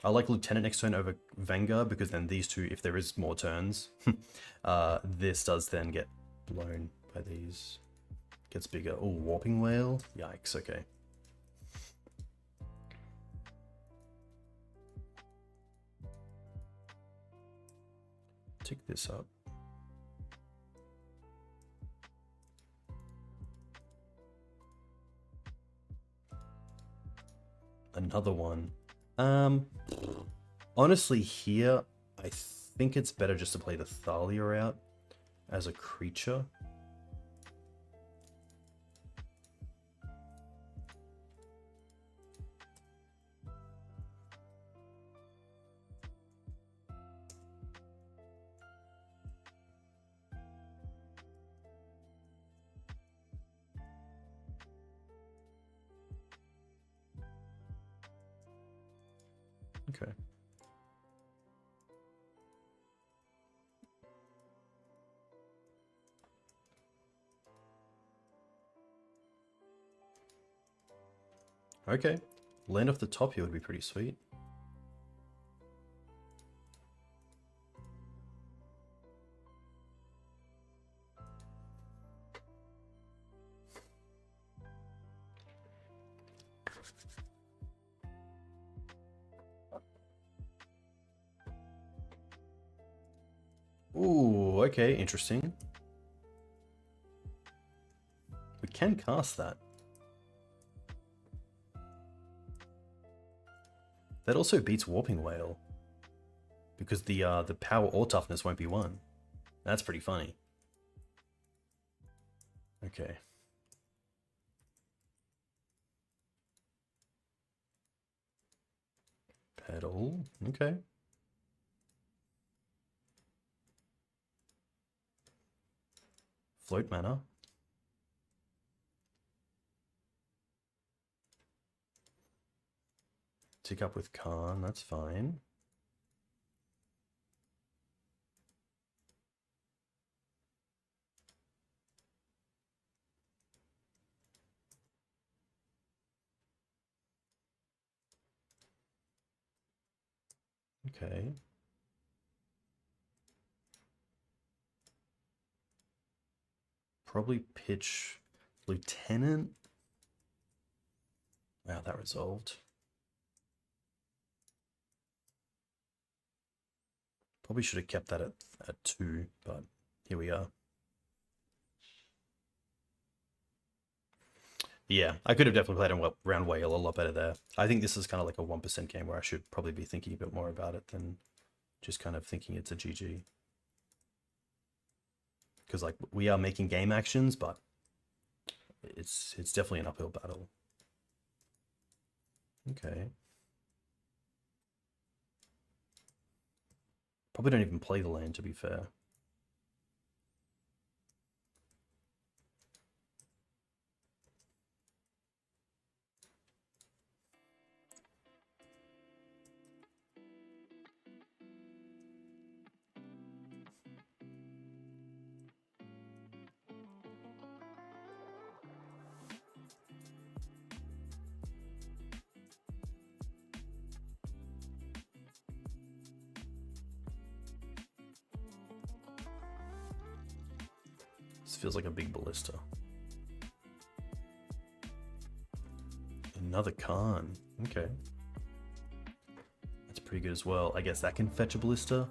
I like Lieutenant next turn over Vanguard because then these two, if there is more turns, this does then get blown by these. Gets bigger. Oh, Warping Whale? Yikes, okay. Tick this up. Another one. Honestly here, I think it's better just to play the Thalia out as a creature. Okay. Okay. Land off the top here would be pretty sweet. Ooh, okay, interesting. We can cast that. That also beats Warping Whale, because the power or toughness won't be 1. That's pretty funny. Okay. Pedal. Okay. Float mana. Tick up with Khan, that's fine. Okay. Probably pitch Lieutenant. Wow, that resolved. Probably should have kept that at 2, but here we are. Yeah, I could have definitely played around Whale a lot better there. I think this is kind of like a 1% game where I should probably be thinking a bit more about it than just kind of thinking it's a GG. Because like we are making game actions, but it's definitely an uphill battle. Okay. Probably don't even play the land, to be fair. This feels like a big ballista. Another Khan. Okay. That's pretty good as well. I guess that can fetch a ballista.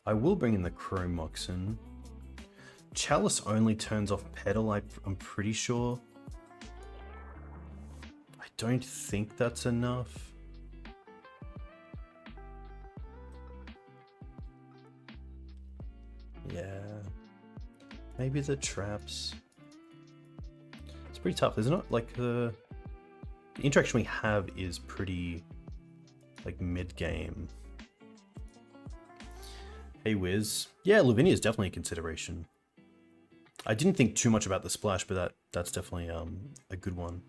I will bring in the Chrome Moxen. Chalice only turns off Pedal, I'm pretty sure. I don't think that's enough. Yeah. Maybe the traps. It's pretty tough, isn't it? Like the interaction we have is pretty like mid-game. Hey Wiz. Yeah, Lavinia is definitely a consideration. I didn't think too much about the splash, but that's definitely a good one.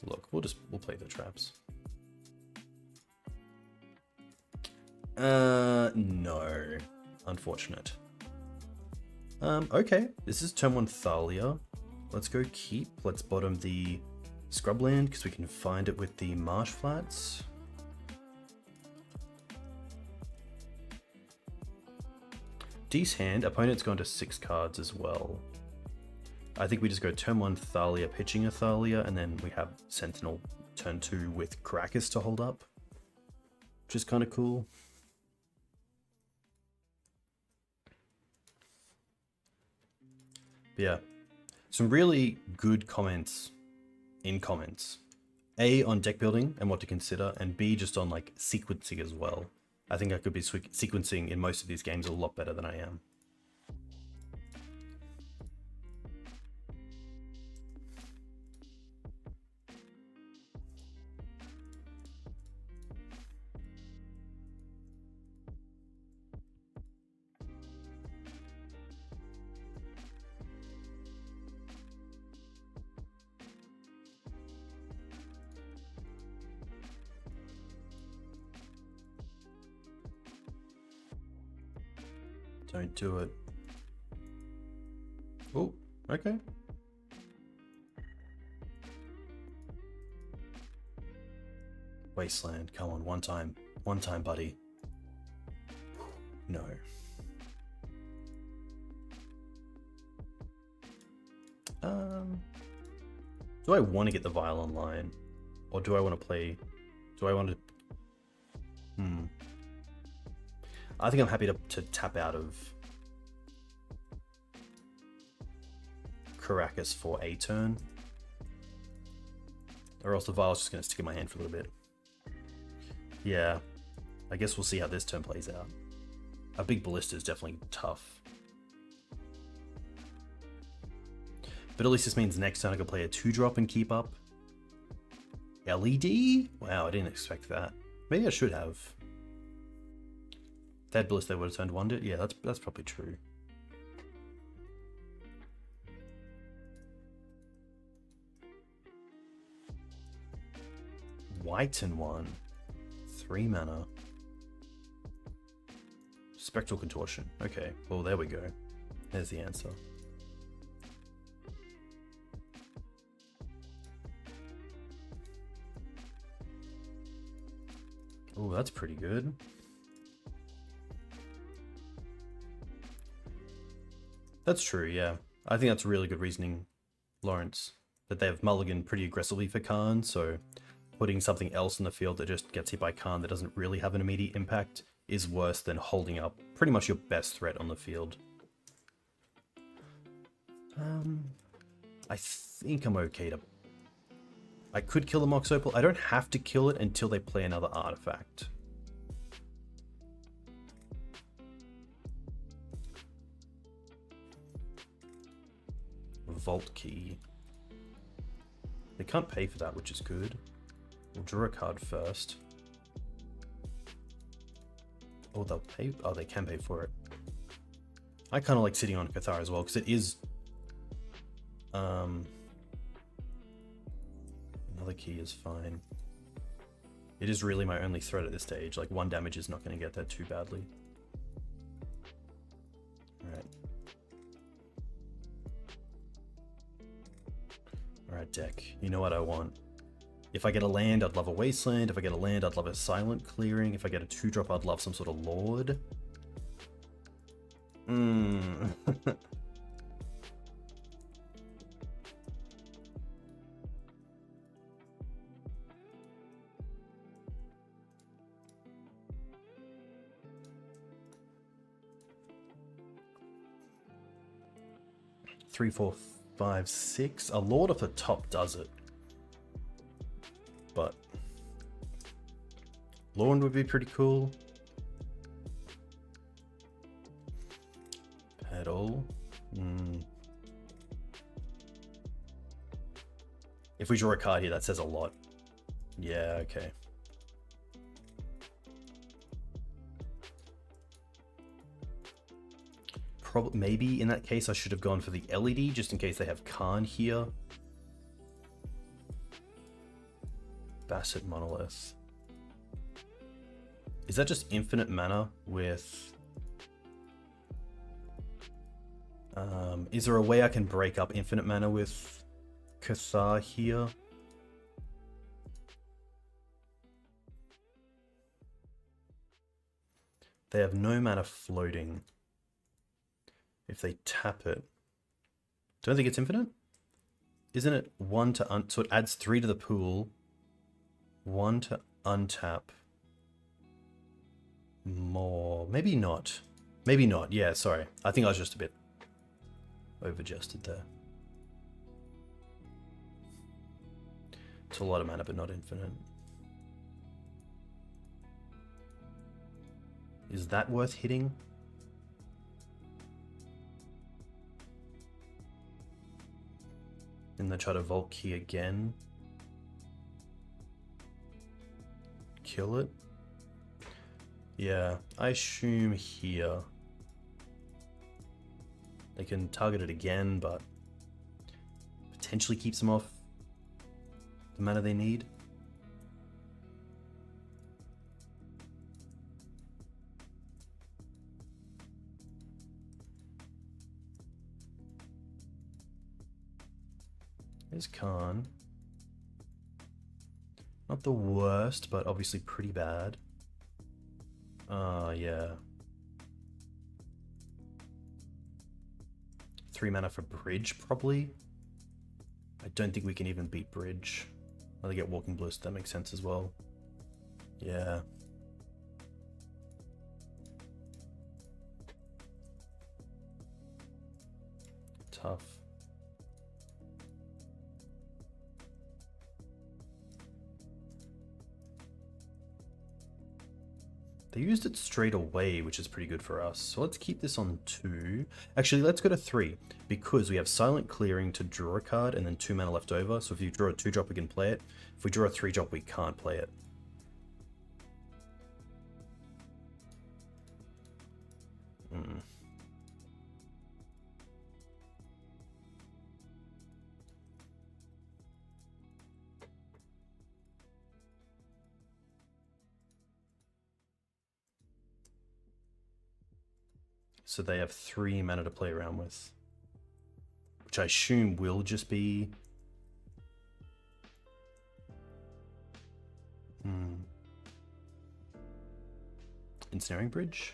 Look, we'll play the traps. No. Unfortunate. Okay, this is turn 1 Thalia. Let's go keep. Let's bottom the Scrubland because we can find it with the Marsh Flats. D's hand, opponent's gone to 6 cards as well. I think we just go turn 1 Thalia, pitching a Thalia, and then we have Sentinel turn 2 with Caracas to hold up, which is kind of cool. But yeah, some really good comments in comments. A, on deck building and what to consider, and B, just on like sequencing as well. I think I could be sequencing in most of these games a lot better than I am. Don't do it. Oh, okay. Wasteland, come on, one time, buddy. No. Do I want to get the Vial online? Or do I want to play... Do I want to... I think I'm happy to tap out of Caracas for a turn. Or else the Vial's just going to stick in my hand for a little bit. Yeah, I guess we'll see how this turn plays out. A big Ballista is definitely tough. But at least this means next turn I can play a 2-drop and keep up. LED? Wow, I didn't expect that. Maybe I should have. If they had Ballista, they would have turned Wonder. Yeah, that's probably true. White and 1. 3 mana. Spectral Contortion. Okay, well there we go. There's the answer. Oh, that's pretty good. That's true, yeah. I think that's really good reasoning, Lawrence. That they have mulligan pretty aggressively for Khan, so putting something else in the field that just gets hit by Khan that doesn't really have an immediate impact is worse than holding up pretty much your best threat on the field. I think I'm okay to... I could kill the Mox Opal. I don't have to kill it until they play another artifact. Vault Key. They can't pay for that, which is good. We'll draw a card first. Oh, they'll pay. Oh, they can pay for it. I kind of like sitting on Cathar as well, because it is... Another key is fine. It is really my only threat at this stage. Like, 1 damage is not going to get that too badly. Alright. Alright, deck. You know what I want. If I get a land, I'd love a Wasteland. If I get a land, I'd love a Silent Clearing. If I get a 2-drop, I'd love some sort of Lord. 3, 4, 5, 6. A Lord off the top does it. But Lorne would be pretty cool. Pedal. If we draw a card here, that says a lot. Yeah, okay. Maybe in that case I should have gone for the LED just in case they have Khan here. Basset Monolith. Is that just infinite mana with... is there a way I can break up infinite mana with Cathar here? They have no mana floating. If they tap it, don't think it's infinite? Isn't it 1 to so it adds 3 to the pool, 1 to untap, more, maybe not, yeah, sorry, I think I was just a bit over-adjusted there. It's a lot of mana, but not infinite. Is that worth hitting? And then try to Vault Key again. Kill it. Yeah, I assume here. They can target it again, but potentially keeps them off the mana they need. There's Khan. Not the worst, but obviously pretty bad. Yeah. 3 mana for Bridge, probably. I don't think we can even beat Bridge. I'll get Walking Bliss, that makes sense as well. Yeah. Tough. They used it straight away, which is pretty good for us. So let's keep this on 2. Actually, let's go to 3, because we have Silent Clearing to draw a card and then 2 mana left over. So if you draw a 2-drop, we can play it. If we draw a 3-drop, we can't play it. So they have 3 mana to play around with, which I assume will just be... Ensnaring Bridge?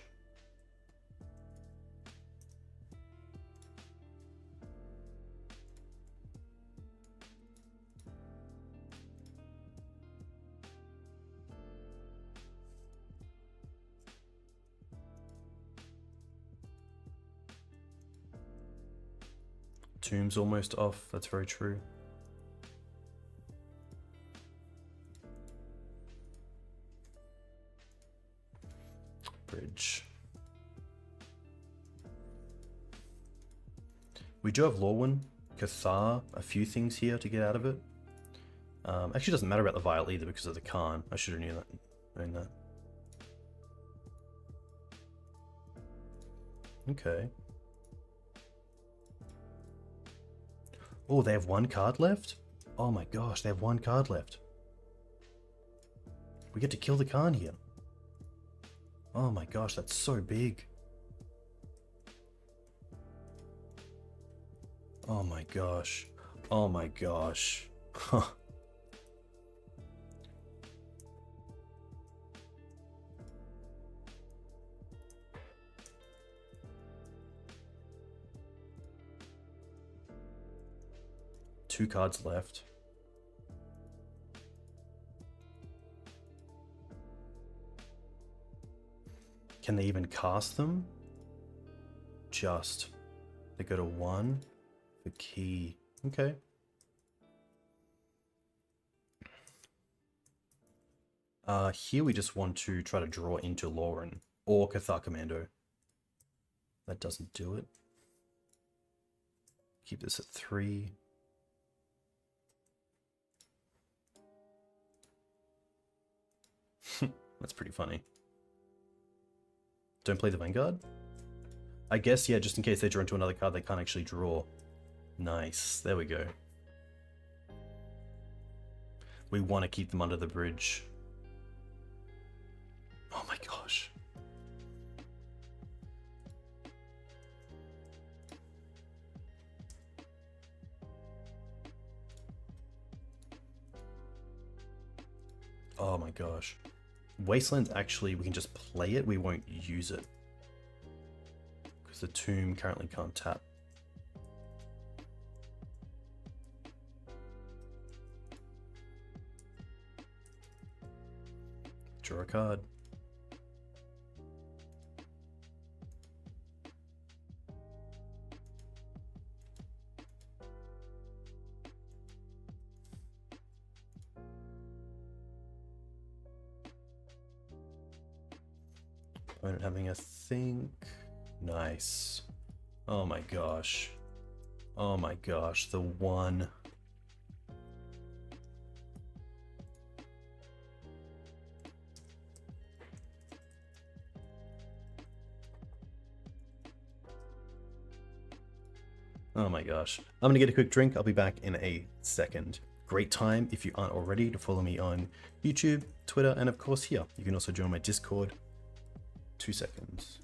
Tomb's almost off, that's very true. Bridge. We do have Lorwyn, Cathar, a few things here to get out of it. Actually doesn't matter about the Vial either because of the Khan. I should have known that. Okay. Oh, they have 1 card left? Oh my gosh, they have 1 card left. We get to kill the Khan here. Oh my gosh, that's so big. Oh my gosh. Oh my gosh. Huh. Two cards left. Can they even cast them? Just. They go to 1 for key. Okay. Here we just want to try to draw into Lauren or Cathar Commando. That doesn't do it. Keep this at 3. That's pretty funny. Don't play the Vanguard? I guess, yeah, just in case they draw into another card they can't actually draw. Nice. There we go. We want to keep them under the bridge. Oh my gosh. Oh my gosh. Wasteland's actually, we can just play it, we won't use it. Because the Tomb currently can't tap. Draw a card. Opponent having a think. Nice. Oh my gosh. Oh my gosh, the 1. Oh my gosh. I'm gonna get a quick drink. I'll be back in a second. Great time, if you aren't already, to follow me on YouTube, Twitter, and of course here. You can also join my Discord. 2 seconds.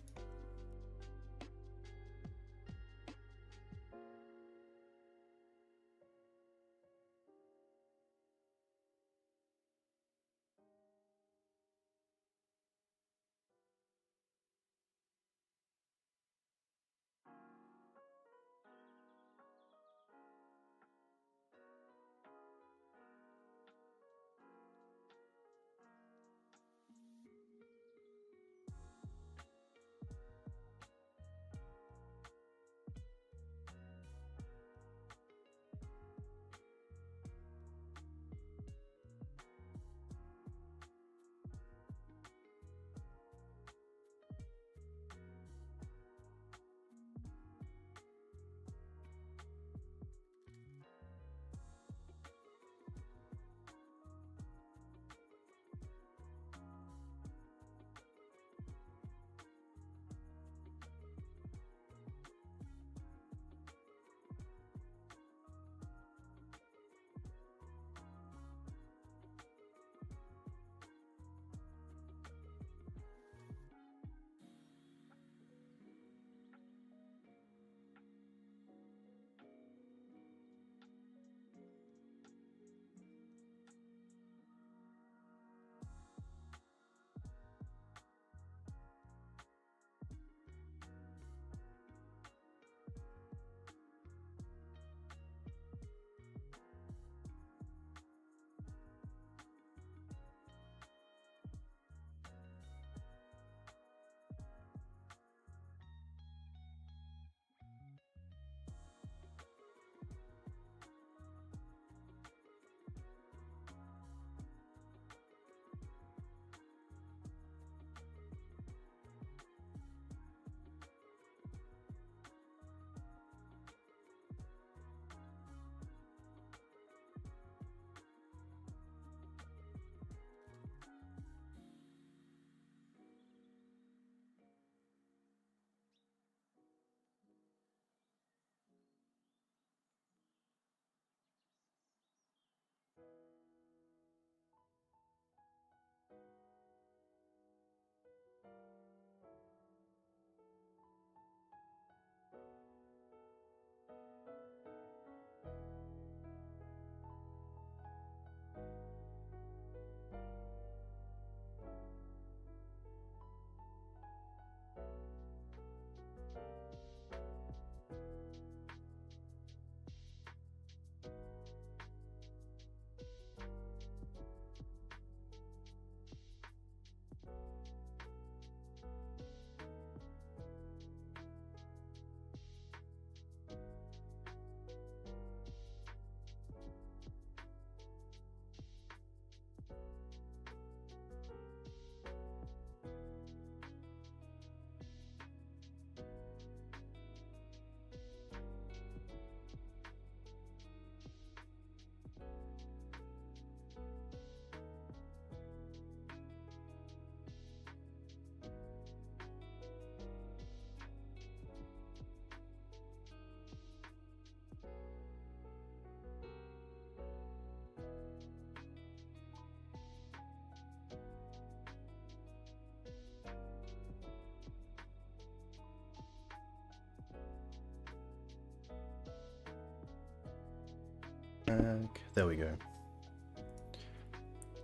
back. There we go.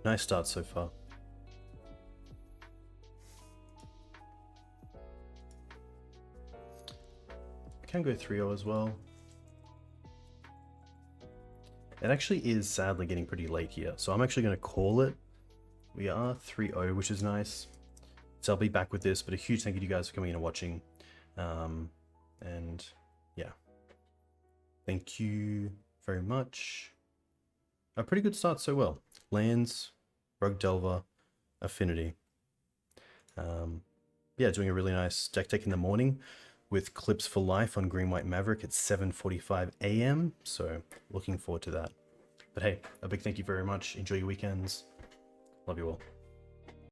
Nice start so far. Can go 3-0 as well. It actually is sadly getting pretty late here, so I'm actually going to call it. We are 3-0, which is nice. So I'll be back with this, but a huge thank you to you guys for coming in and watching. And yeah, thank you very much. A pretty good start so well. Lands, Rogue Delver, Affinity. Yeah, doing a really nice deck in the morning with Clips for Life on Green White Maverick at 7:45 AM. So looking forward to that. But hey, a big thank you very much. Enjoy your weekends. Love you all.